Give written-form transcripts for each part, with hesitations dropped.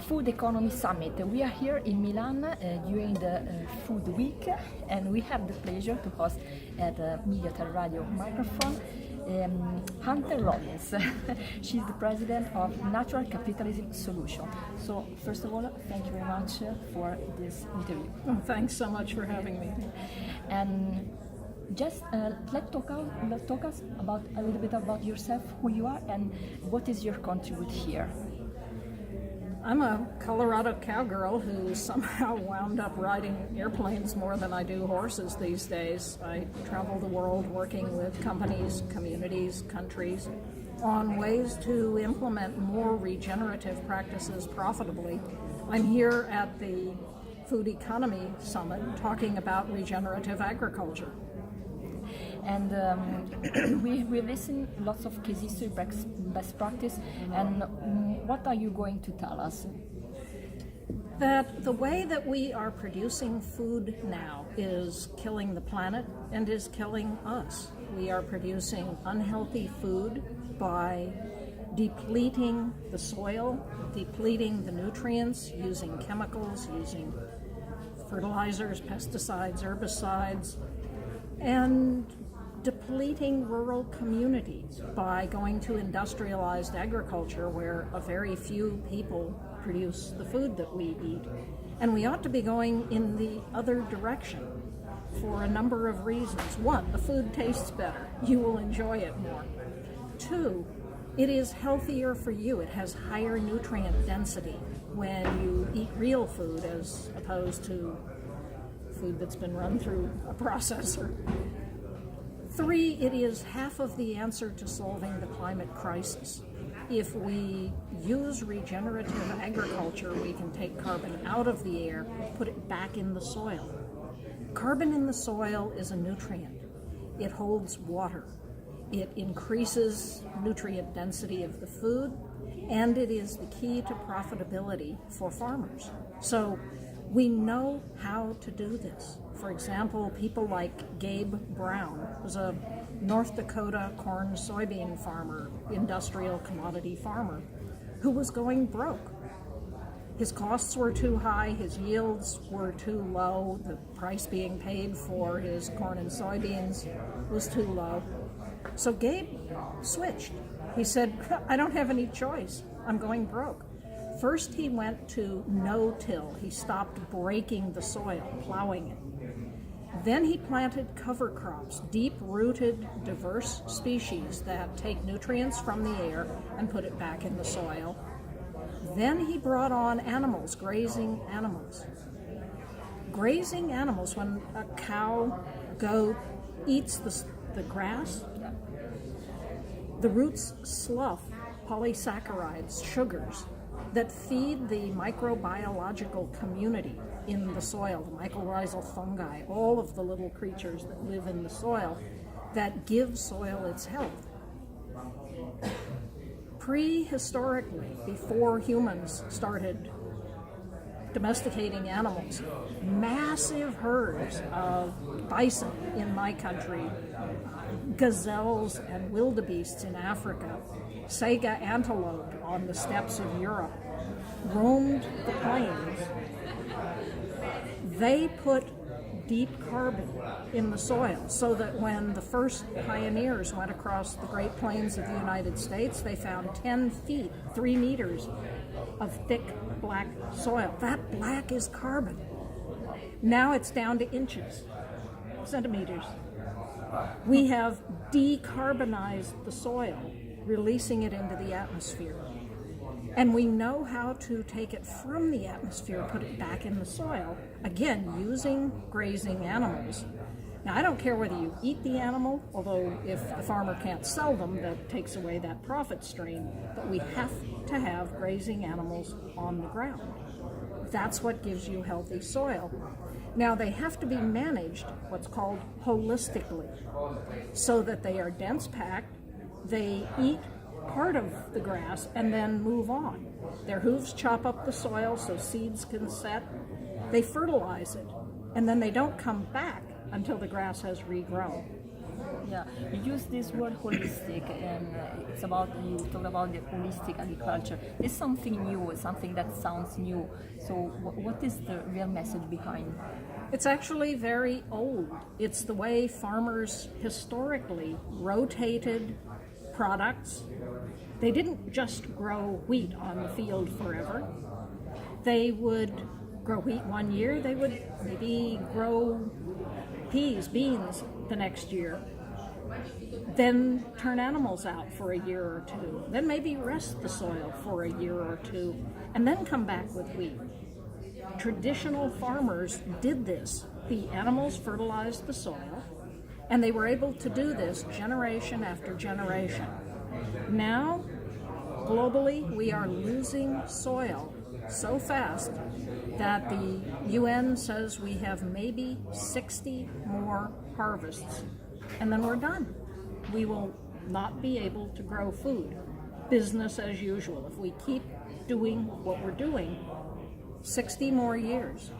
Food Economy Summit. We are here in Milan during the Food Week, and we have the pleasure to host at Mediatel Radio microphone Hunter Lopez. She's the president of Natural Capitalism Solution. So first of all, thank you very much for this interview. Oh, thanks so much for having me. And just let's talk us about a little bit about yourself, who you are, and what is your contribute here. I'm a Colorado cowgirl who somehow wound up riding airplanes more than I do horses these days. I travel the world working with companies, communities, countries on ways to implement more regenerative practices profitably. I'm here at the Food Economy Summit talking about regenerative agriculture. And we listen lots of case history, best practice, and what are you going to tell us? That the way that we are producing food now is killing the planet and is killing us. We are producing unhealthy food by depleting the soil, depleting the nutrients, using chemicals, using fertilizers, pesticides, herbicides, and depleting rural communities by going to industrialized agriculture where a very few people produce the food that we eat. And we ought to be going in the other direction for a number of reasons. One, the food tastes better. You will enjoy it more. Two, it is healthier for you. It has higher nutrient density when you eat real food as opposed to food that's been run through a processor. Three, it is half of the answer to solving the climate crisis. If we use regenerative agriculture, we can take carbon out of the air, put it back in the soil. Carbon in the soil is a nutrient. It holds water. It increases nutrient density of the food, and it is the key to profitability for farmers. So we know how to do this. For example, people like Gabe Brown was a North Dakota corn soybean farmer, industrial commodity farmer, who was going broke. His costs were too high, his yields were too low, the price being paid for his corn and soybeans was too low. So Gabe switched. He said, I don't have any choice, I'm going broke. First, he went to no-till. He stopped breaking the soil, plowing it. Then he planted cover crops, deep-rooted, diverse species that take nutrients from the air and put it back in the soil. Then he brought on animals, grazing animals. Grazing animals, when a cow, goat eats the grass, the roots slough polysaccharides, sugars, that feed the microbiological community in the soil, the mycorrhizal fungi, all of the little creatures that live in the soil that give soil its health. Prehistorically, before humans started domesticating animals, massive herds of bison in my country, gazelles and wildebeests in Africa, saiga antelope on the steppes of Europe, roamed the plains. They put deep carbon in the soil so that when the first pioneers went across the Great Plains of the United States, they found 10 feet, 3 meters of thick black soil. That black is carbon. Now it's down to inches, centimeters. We have decarbonized the soil, releasing it into the atmosphere. And we know how to take it from the atmosphere, put it back in the soil, again, using grazing animals. Now, I don't care whether you eat the animal, although if the farmer can't sell them, that takes away that profit stream, but we have to have grazing animals on the ground. That's what gives you healthy soil. Now, they have to be managed, what's called holistically, so that they are dense packed, they eat part of the grass and then move on. Their hooves chop up the soil so seeds can set. They fertilize it, and then they don't come back until the grass has regrown. Yeah, you use this word holistic, and it's about, you talk about the holistic agriculture. It's something new, something that sounds new. So, what is the real message behind? It's actually very old. It's the way farmers historically rotated products. They didn't just grow wheat on the field forever. They would grow wheat one year, they would maybe grow peas, beans the next year, then turn animals out for a year or two, then maybe rest the soil for a year or two, and then come back with wheat. Traditional farmers did this. The animals fertilized the soil, and they were able to do this generation after generation. Now, globally, we are losing soil so fast that the UN says we have maybe 60 more harvests, and then we're done. We will not be able to grow food. Business as usual. If we keep doing what we're doing, 60 more years.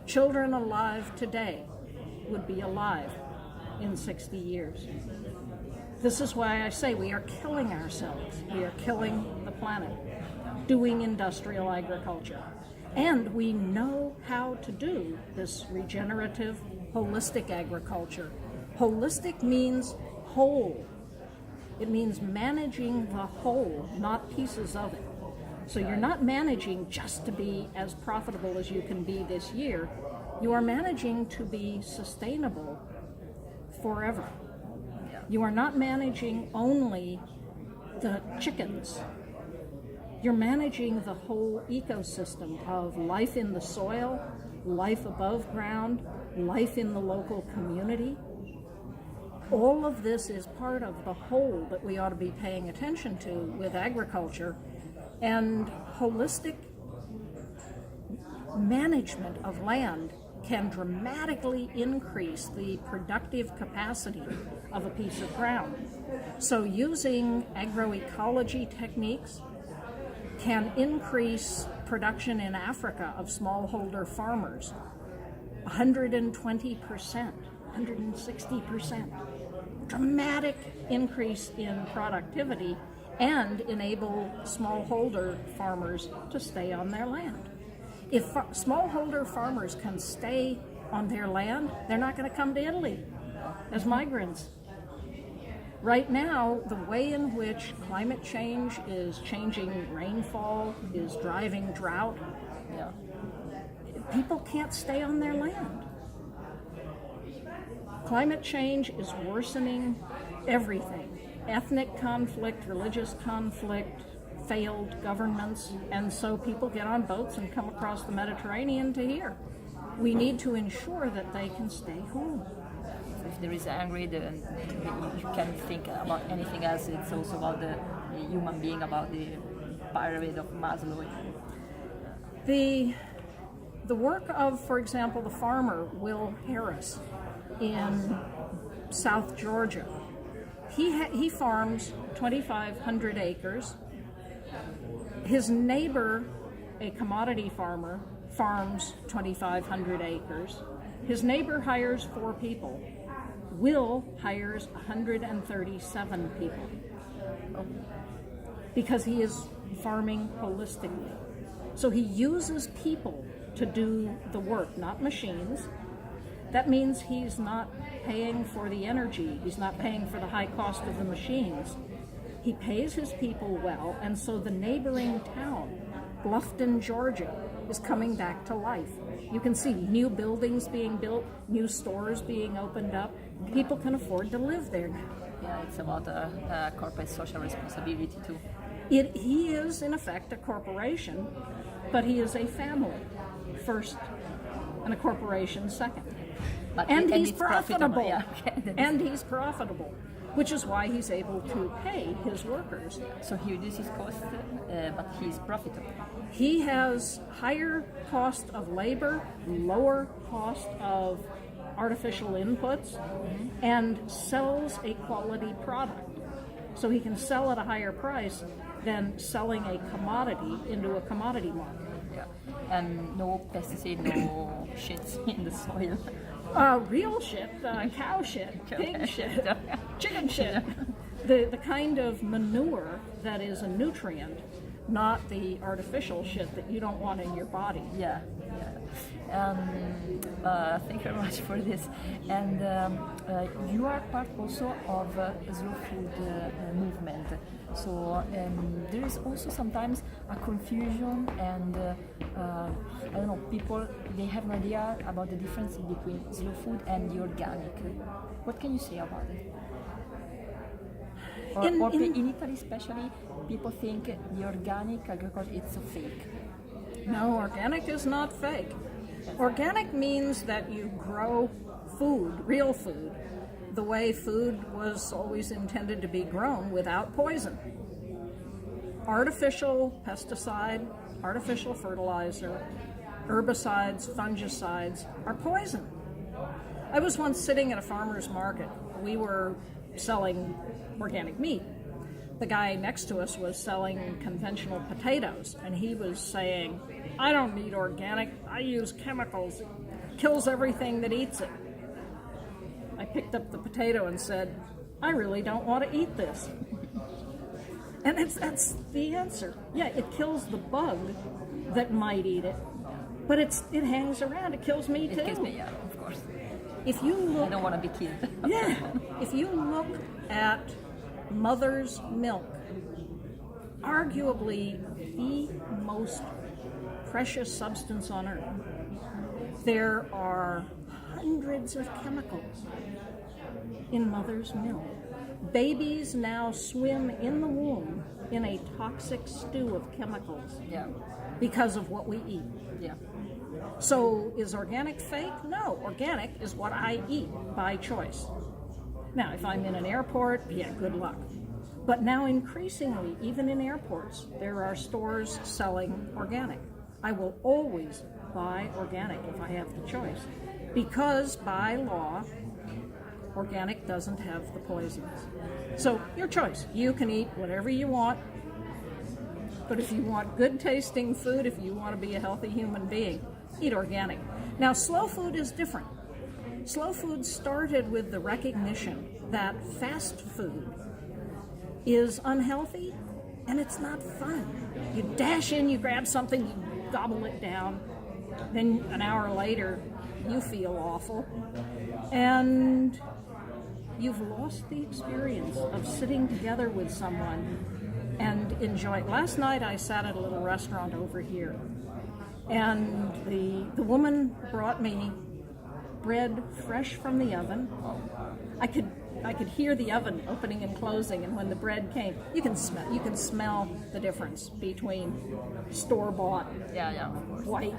Children alive today would be alive in 60 years. This is why I say we are killing ourselves. We are killing the planet, doing industrial agriculture. And we know how to do this regenerative, holistic agriculture. Holistic means whole. It means managing the whole, not pieces of it. So you're not managing just to be as profitable as you can be this year. You are managing to be sustainable forever. You are not managing only the chickens. You're managing the whole ecosystem of life in the soil, life above ground, life in the local community. All of this is part of the whole that we ought to be paying attention to with agriculture. And holistic management of land can dramatically increase the productive capacity of a piece of ground. So using agroecology techniques can increase production in Africa of smallholder farmers 120%, 160%. Dramatic increase in productivity, and enable smallholder farmers to stay on their land. If smallholder farmers can stay on their land, they're not going to come to Italy as migrants. Right now, the way in which climate change is changing rainfall, is driving drought, people can't stay on their land. Climate change is worsening everything. Ethnic conflict, religious conflict, failed governments, and so people get on boats and come across the Mediterranean to here. We need to ensure that they can stay home. If there is anger, then you can think about anything else. It's also about the human being, about the pyramid of Maslow. The work of, for example, the farmer Will Harris in South Georgia. He farms 2,500 acres. His neighbor, a commodity farmer, farms 2,500 acres. His neighbor hires 4 people. Will hires 137 people because he is farming holistically. So he uses people to do the work, not machines. That means he's not paying for the energy. He's not paying for the high cost of the machines. He pays his people well, and so the neighboring town, Bluffton, Georgia, is coming back to life. You can see new buildings being built, new stores being opened up. People can afford to live there now. Yeah, it's about a corporate social responsibility too. He is, in effect, a corporation, but he is a family first and a corporation second. And he's profitable. Yeah. And he's profitable, which is why he's able to pay his workers. So he reduces cost, but he's profitable. He has higher cost of labor, lower cost of artificial inputs, and sells a quality product. So he can sell at a higher price than selling a commodity into a commodity market. Yeah. And no pesticide, no shits in the soil. Real shit, cow shit, pig shit, chicken shit. The kind of manure that is a nutrient, not the artificial shit that you don't want in your body. Yeah, yeah. Thank you very much for this. And you are part also of slow food movement. So there is also sometimes a confusion, and I don't know, people, they have an idea about the difference between slow food and the organic. What can you say about it? In Italy especially, people think the organic agriculture it's a fake. No, organic is not fake. Organic means that you grow food, real food, the way food was always intended to be grown, without poison. Artificial pesticide, artificial fertilizer, herbicides, fungicides are poison. I was once sitting at a farmer's market. We were selling organic meat. The guy next to us was selling conventional potatoes, and he was saying, I don't need organic, I use chemicals. It kills everything that eats it. I picked up the potato and said, I really don't want to eat this. And that's the answer. Yeah, it kills the bug that might eat it, but it hangs around. It kills me too. It kills me, yeah, of course. If you look, I don't want to be killed. Yeah, if you look at mother's milk, arguably the most precious substance on earth, there are hundreds of chemicals in mother's milk. Babies now swim in the womb in a toxic stew of chemicals, Yeah, because of what we eat. yeah. So is organic fake? No, organic is what I eat by choice. Now, if I'm in an airport, yeah, good luck. But now increasingly, even in airports, there are stores selling organic. I will always buy organic if I have the choice, because by law, organic doesn't have the poisons. So your choice. You can eat whatever you want, but if you want good tasting food, if you want to be a healthy human being, eat organic. Now, slow food is different. Slow food started with the recognition that fast food is unhealthy and it's not fun. You dash in, you grab something, you gobble it down, then an hour later you feel awful, and you've lost the experience of sitting together with someone and enjoy it. Last night I sat at a little restaurant over here, and the woman brought me bread fresh from the oven. I could hear the oven opening and closing, and when the bread came, you can smell the difference between store-bought, Yeah, of course. white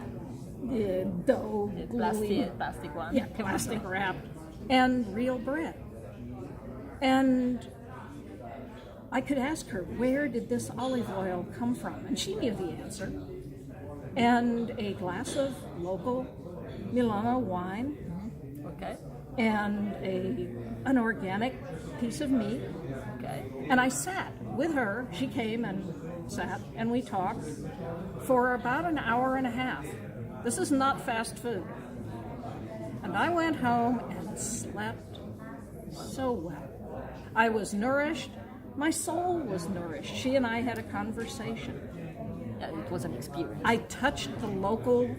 dough, gluey, Plastic one. yeah, plastic wrapped, and real bread. And I could ask her, where did this olive oil come from? And she knew the answer. And a glass of local Milano wine, Okay. and an organic piece of meat. Okay. And I sat with her. She came and sat, and we talked for about an hour and a half. This is not fast food. And I went home and slept so well. I was nourished. My soul was nourished. She and I had a conversation. Yeah, it was an experience. I touched the local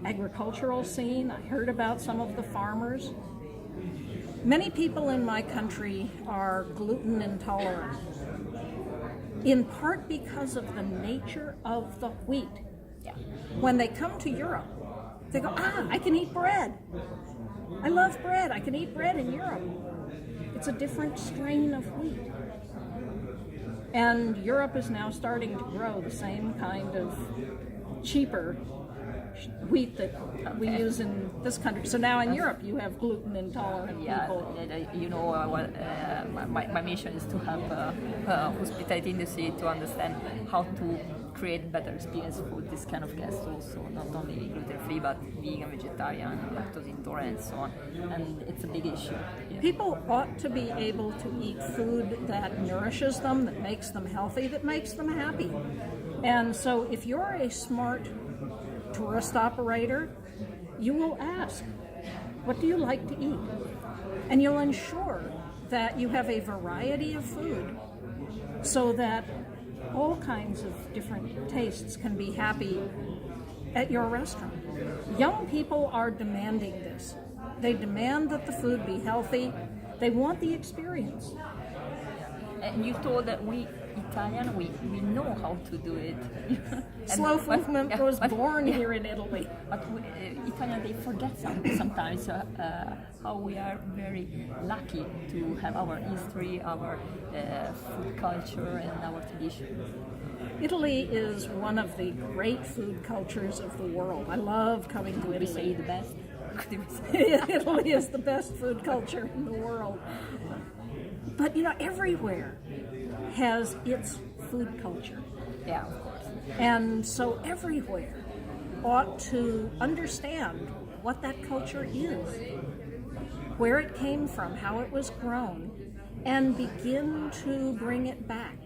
agricultural scene. I heard about some of the farmers. Many people in my country are gluten intolerant, in part because of the nature of the wheat. Yeah. When they come to Europe, they go, I can eat bread. I love bread. I can eat bread in Europe. It's a different strain of wheat. And Europe is now starting to grow the same kind of cheaper wheat that we use in this country. So now in Europe you have gluten intolerant people. You know, my mission is to have hospitality industry to understand how to create better experience for this kind of guests also, not only gluten-free but vegan, vegetarian, lactose intolerant, and so on. And it's a big issue. Yeah. People ought to be able to eat food that nourishes them, that makes them healthy, that makes them happy. And so if you're a smart tourist operator, you will ask, What do you like to eat? And you'll ensure that you have a variety of food so that all kinds of different tastes can be happy at your restaurant. Young people are demanding this. They demand that the food be healthy. They want the experience. And you told that we Italian, we know how to do it. Slow food movement was born here in Italy. But Italian, they forget sometimes how we are very lucky to have our history, our food culture, and our tradition. Italy is one of the great food cultures of the world. I love coming to Could we say Italy. the best? Italy is the best food culture in the world. But you know, everywhere has its food culture. Yeah, of course. And so everywhere ought to understand what that culture is, where it came from, how it was grown, and begin to bring it back.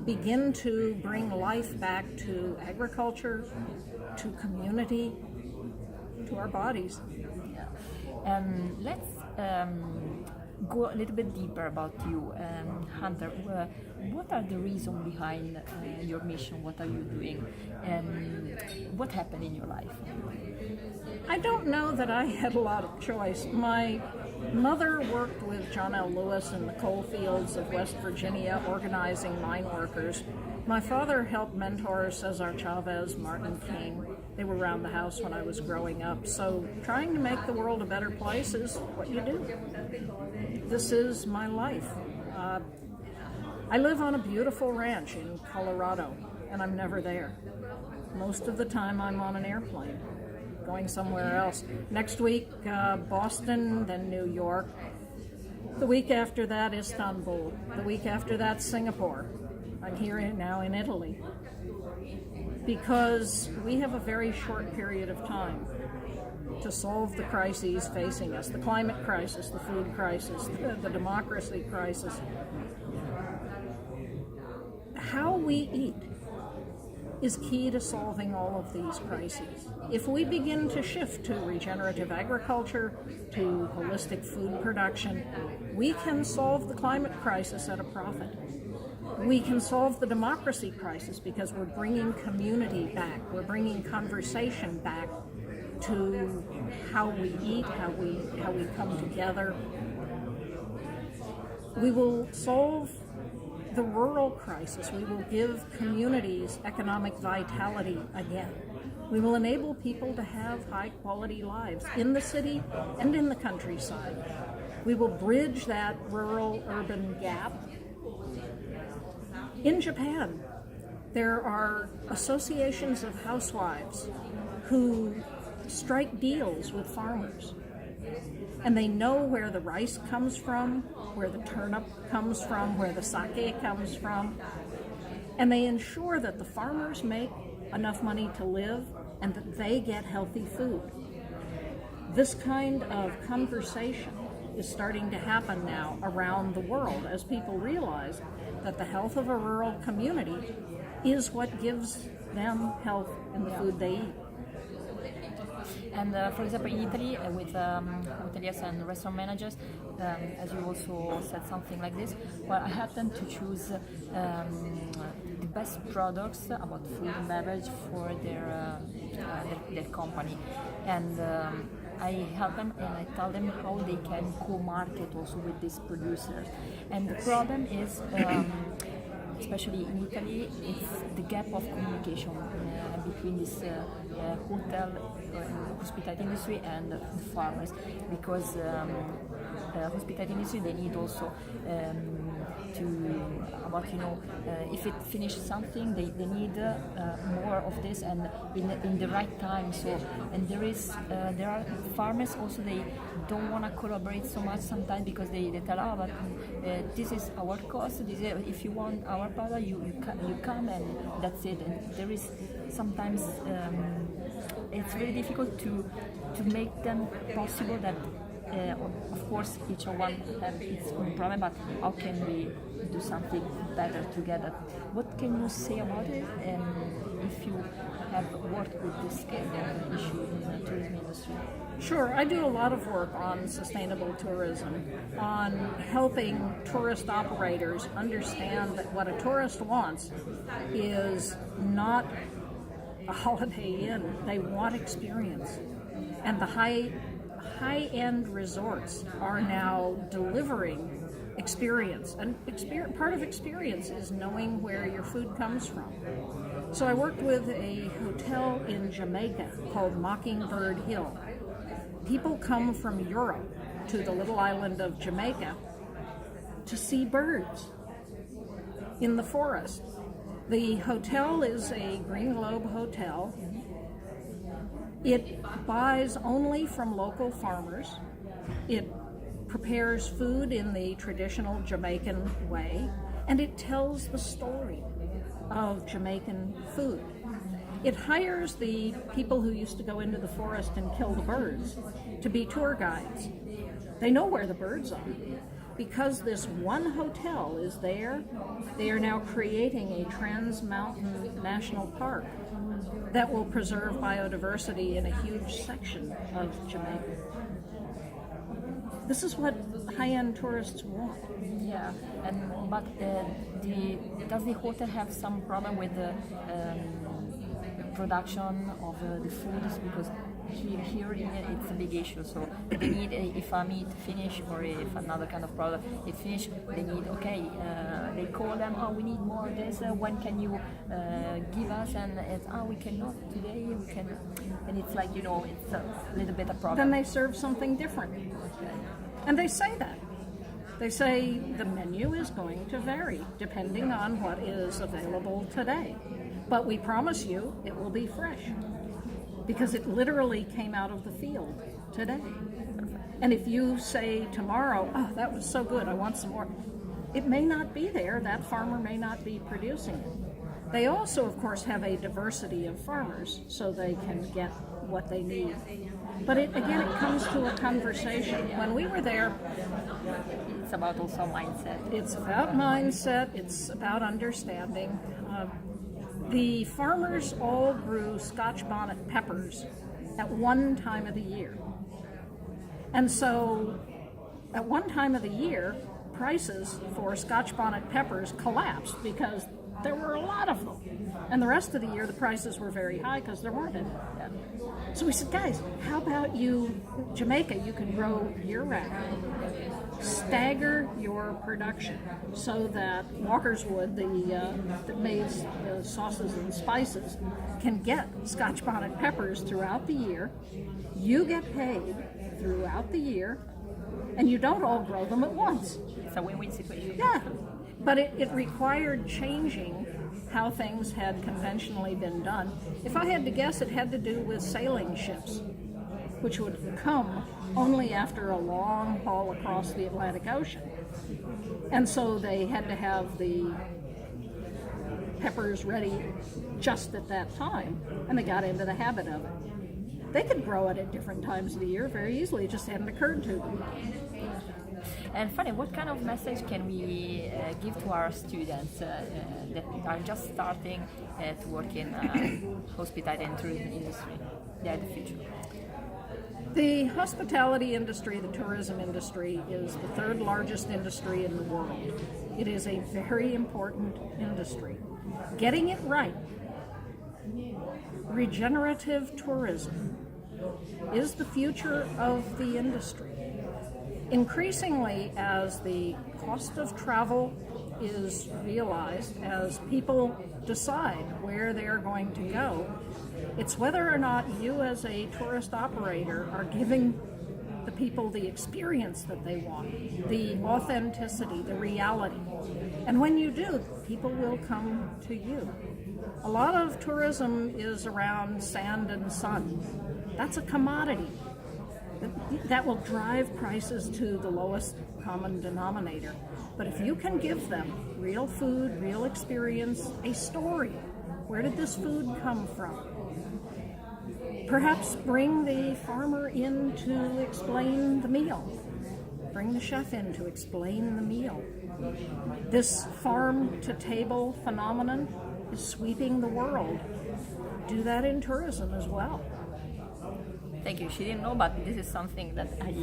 Begin to bring life back to agriculture, to community, to our bodies. Yeah. Let's go a little bit deeper about you, Hunter. What are the reasons behind your mission? What are you doing? And what happened in your life? I don't know that I had a lot of choice. My mother worked with John L. Lewis in the coal fields of West Virginia, organizing mine workers. My father helped mentor Cesar Chavez, Martin King. They were around the house when I was growing up. So trying to make the world a better place is what you do. This is my life. I live on a beautiful ranch in Colorado, and I'm never there. Most of the time I'm on an airplane, going somewhere else. Next week, Boston, then New York. The week after that, Istanbul. The week after that, Singapore. I'm here now in Italy. Because we have a very short period of time to solve the crises facing us, the climate crisis, the food crisis, the democracy crisis. How we eat is key to solving all of these crises. If we begin to shift to regenerative agriculture, to holistic food production, we can solve the climate crisis at a profit. We can solve the democracy crisis because we're bringing community back. We're bringing conversation back to how we eat, how we come together. We will solve the rural crisis. We will give communities economic vitality again. We will enable people to have high-quality lives in the city and in the countryside. We will bridge that rural-urban gap. In Japan, there are associations of housewives who strike deals with farmers. And they know where the rice comes from, where the turnip comes from, where the sake comes from. And they ensure that the farmers make enough money to live and that they get healthy food. This kind of conversation is starting to happen now around the world as people realize that the health of a rural community is what gives them health in the food they eat. And for example, in Italy, with hoteliers and restaurant managers, as you also said something like this, well, I happen to choose the best products about food and beverage for their company. And I help them and I tell them how they can co-market also with these producers. And the problem is, especially in Italy, it's the gap of communication between this hotel hospitality industry and the farmers, because hospitality industry, they need also if it finishes something, they need more of this and in the right time. So, and there are farmers also, they don't want to collaborate so much sometimes because they tell, but this is our cost. If you want our product, you come and that's it. And there is sometimes it's very difficult to make them possible that Of course, each one has its own problem, but how can we do something better together? What can you say about it? And if you have worked with this kind of issue in the tourism industry? Sure, I do a lot of work on sustainable tourism, on helping tourist operators understand that what a tourist wants is not a holiday inn. They want experience. And the high-end resorts are now delivering experience. And part of experience is knowing where your food comes from. So I worked with a hotel in Jamaica called Mockingbird Hill. People come from Europe to the little island of Jamaica to see birds in the forest. The hotel is a Green Globe hotel. It buys only from local farmers. It prepares food in the traditional Jamaican way, and it tells the story of Jamaican food. It hires the people who used to go into the forest and kill the birds to be tour guides. They know where the birds are. Because this one hotel is there, they are now creating a Trans-Mountain National Park that will preserve biodiversity in a huge section of Jamaica. This is what high-end tourists want. Yeah, but does the hotel have some problem with the production of the foods? Because here it's a big issue. So they need if a meat finish or if another kind of product is finished, they need they call them, oh, we need more of this. When can you give us? And it's we cannot today. We can, and it's like it's a little bit of problem. Then they serve something different, and they say that. They say the menu is going to vary depending on what is available today. But we promise you it will be fresh because it literally came out of the field today. And if you say tomorrow, oh, that was so good, I want some more, it may not be there. That farmer may not be producing it. They also, of course, have a diversity of farmers so they can get what they need. But it comes to a conversation. When we were there, it's about also mindset. It's about mindset. It's about understanding. The farmers all grew Scotch bonnet peppers at one time of the year. And so at one time of the year, prices for Scotch bonnet peppers collapsed because there were a lot of them. And the rest of the year, the prices were very high because there weren't any. So we said, guys, how about Jamaica, you can grow year-round. Stagger your production so that Walkerswood, that makes the sauces and spices, can get Scotch bonnet peppers throughout the year. You get paid throughout the year, and you don't all grow them at once. It's a win-win situation. Yeah, but it required changing how things had conventionally been done. If I had to guess, it had to do with sailing ships, which would come only after a long haul across the Atlantic Ocean. And so they had to have the peppers ready just at that time, and they got into the habit of it. They could grow it at different times of the year very easily, it just hadn't occurred to them. And funny, what kind of message can we give to our students that are just starting to work in hospitality and tourism industry? They are the future. The hospitality industry, the tourism industry, is the third largest industry in the world. It is a very important industry. Getting it right, regenerative tourism, is the future of the industry. Increasingly, as the cost of travel is realized, as people decide where they're going to go, it's whether or not you as a tourist operator are giving the people the experience that they want, the authenticity, the reality. And when you do, people will come to you. A lot of tourism is around sand and sun. That's a commodity. That will drive prices to the lowest common denominator. But if you can give them real food, real experience, a story, where did this food come from? Perhaps bring the farmer in to explain the meal. Bring the chef in to explain the meal. This farm-to-table phenomenon is sweeping the world. Do that in tourism as well. Thank you. She didn't know, but this is something that I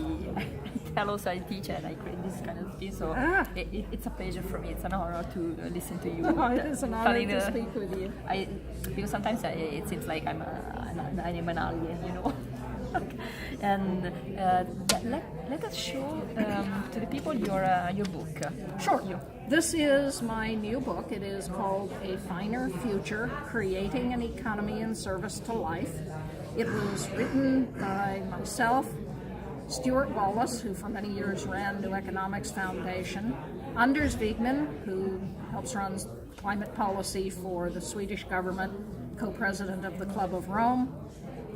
tell also I teach and I create this kind of thing. So it's a pleasure for me. It's an honor to listen to you. It is an honor to speak with you. Because sometimes it seems like I'm an alien, you know. And let us show to the people your book. Sure. This is my new book. It is called A Finer Future, Creating an Economy in Service to Life. It was written by myself, Stuart Wallace, who for many years ran New Economics Foundation, Anders Wigman, who helps run climate policy for the Swedish government, co-president of the Club of Rome,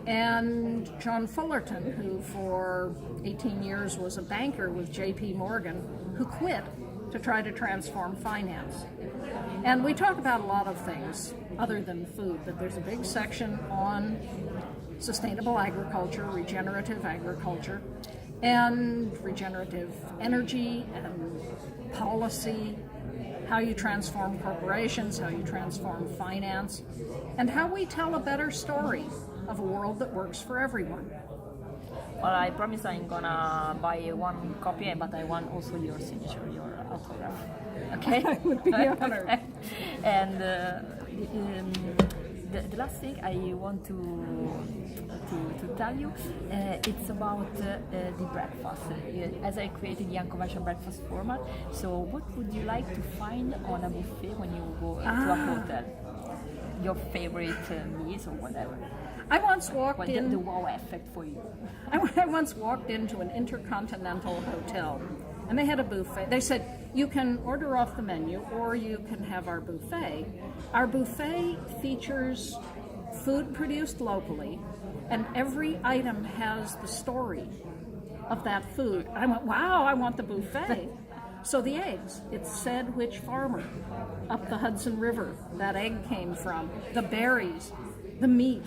and John Fullerton, who for 18 years was a banker with J.P. Morgan, who quit to try to transform finance. And we talk about a lot of things other than food, but there's a big section on sustainable agriculture, regenerative agriculture, and regenerative energy and policy, how you transform corporations, how you transform finance, and how we tell a better story of a world that works for everyone. Well, I promise I'm gonna buy one copy, but I want also your signature, your autograph. Okay? I would be honored. And the last thing I want to tell you, it's about the breakfast. As I created the unconventional breakfast format, so what would you like to find on a buffet when you go to a hotel? Your favorite meals or whatever. I once walked in... The wow effect for you. I once walked into an intercontinental hotel, and they had a buffet. They said, you can order off the menu, or you can have our buffet. Our buffet features food produced locally, and every item has the story of that food. I went, wow, I want the buffet. So the eggs, it said which farmer up the Hudson River that egg came from, the berries, the meat.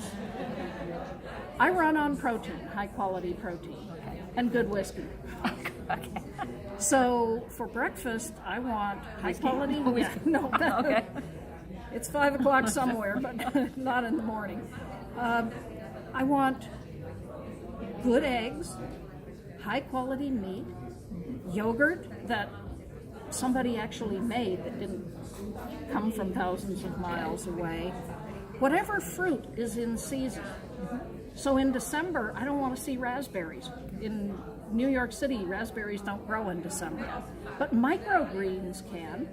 I run on protein, high quality protein, and good whiskey. Okay. So for breakfast, I want high quality. No, okay. It's 5 o'clock somewhere, but not in the morning. I want good eggs, high quality meat, yogurt that somebody actually made that didn't come from thousands of miles away. Whatever fruit is in season. So in December, I don't want to see raspberries. In New York City, raspberries don't grow in December. But microgreens can.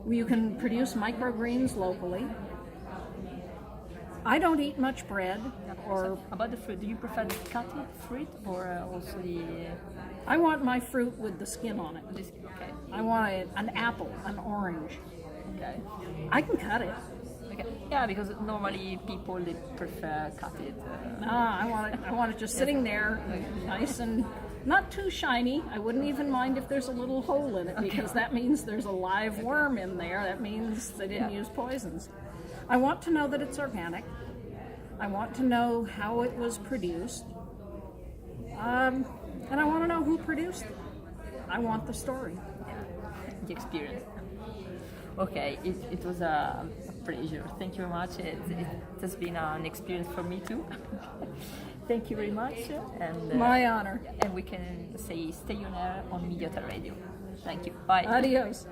You can produce microgreens locally. I don't eat much bread or... About the fruit, do you prefer the cutted fruit or also the... I want my fruit with the skin on it. Okay. I want an apple, an orange. Okay. I can cut it. Okay. Yeah, because normally people they prefer cutted. I want it just sitting there, nice and not too shiny. I wouldn't even mind if there's a little hole in it, because that means there's a live worm in there. That means they didn't use poisons. I want to know that it's organic. I want to know how it was produced. And I want to know who produced it. I want the story. The experience. Okay, it was a pleasure. Thank you very much. It has been an experience for me too. Thank you very much. And my honor. And we can say stay on air on Media Radio. Thank you. Bye. Adios.